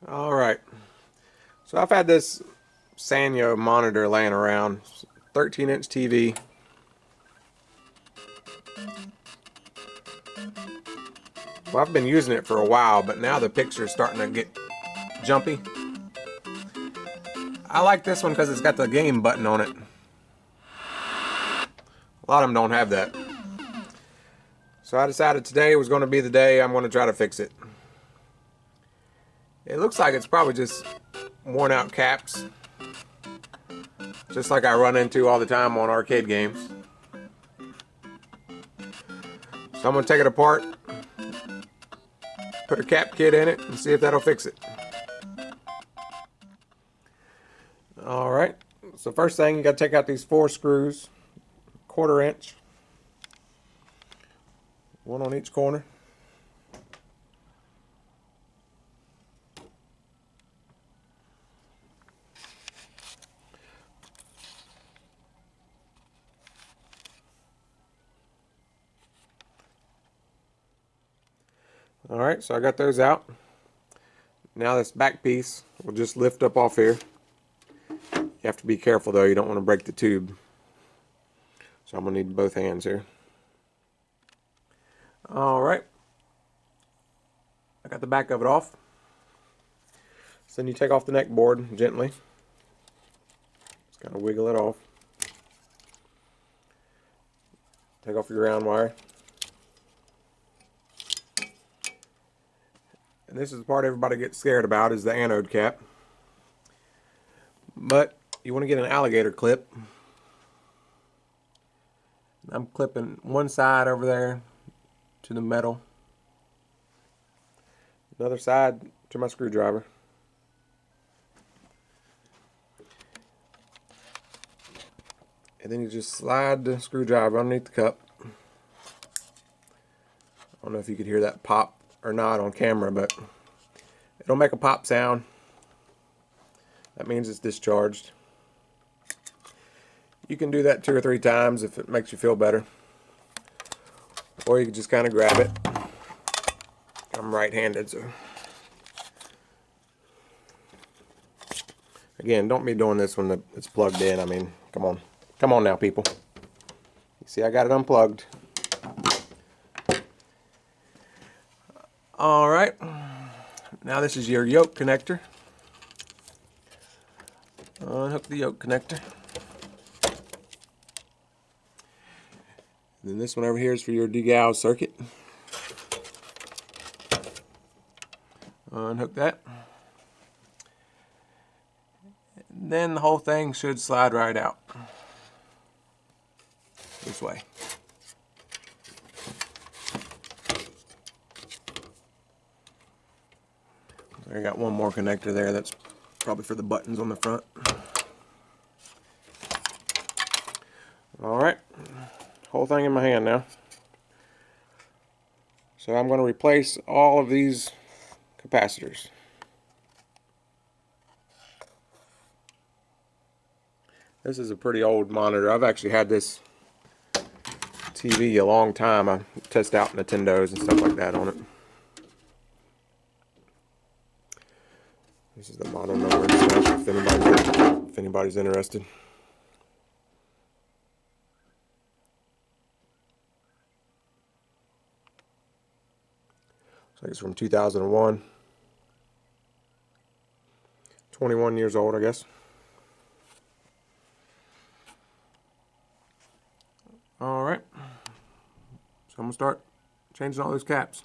All right. So I've had this Sanyo monitor laying around, 13-inch TV. Well, I've been using it for a while, but now the picture's starting to get jumpy. I like this one because it's got the game button on it. A lot of them don't have that. So I decided today was going to be the day I'm going to try to fix it. It looks like it's probably just worn out caps, just like I run into all the time on arcade games. So I'm going to take it apart, put a cap kit in it, and see if that'll fix it. Alright, so first thing, you got to take out these 4 screws, 1/4 inch, one on each corner. Alright, so I got those out. Now this back piece will just lift up off here. You have to be careful though, you don't want to break the tube. So I'm going to need both hands here. Alright, I got the back of it off. So then you take off the neck board gently. Just kind of wiggle it off. Take off your ground wire. And this is the part everybody gets scared about, is the anode cap. But you want to get an alligator clip. I'm clipping one side over there to the metal, another side to my screwdriver. And then you just slide the screwdriver underneath the cup. I don't know if you could hear that pop or not on camera, but it'll make a pop sound. That means it's discharged. You can do that 2 or 3 times if it makes you feel better. Or you can just kind of grab it. I'm right-handed, so. Again, don't be doing this when it's plugged in. I mean, come on. Come on now, people. You see, I got it unplugged. Alright. Now this is your yoke connector. Unhook the yoke connector. And then this one over here is for your degauss circuit. Unhook that. And then the whole thing should slide right out. This way. I got one more connector there, that's probably for the buttons on the front. Alright, whole thing in my hand now. So I'm going to replace all of these capacitors. This is a pretty old monitor. I've actually had this TV a long time. I test out Nintendos and stuff like that on it. This is the model number and stuff if anybody's interested. So it's from 2001. 21 years old, I guess. Alright. So I'm going to start changing all those caps.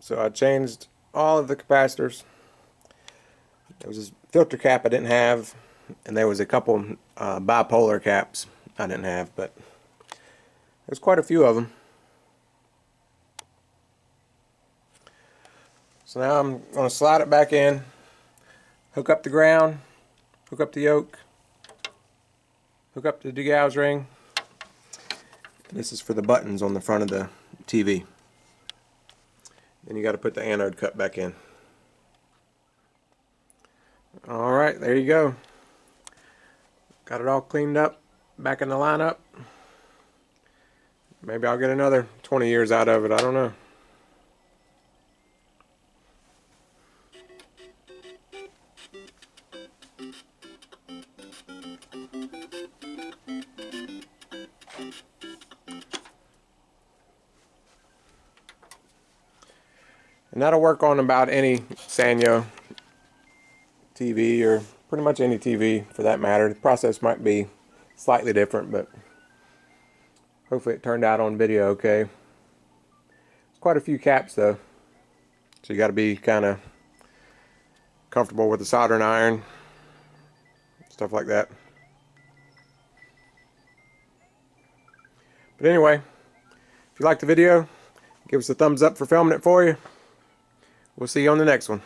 So I changed all of the capacitors. There was this filter cap I didn't have, and there was a couple bipolar caps I didn't have, but there's quite a few of them. So now I'm going to slide it back in, hook up the ground, hook up the yoke, hook up the degauss ring. This is for the buttons on the front of the TV. Then you got to put the anode cut back in. Alright, there you go. Got it all cleaned up, back in the lineup. Maybe I'll get another 20 years out of it, I don't know. And that'll work on about any Sanyo TV, or pretty much any TV for that matter. The process might be slightly different, but hopefully it turned out on video okay. It's quite a few caps though, so you got to be kind of comfortable with the soldering iron, stuff like that. But anyway, if you liked the video, give us a thumbs up for filming it for you. We'll see you on the next one.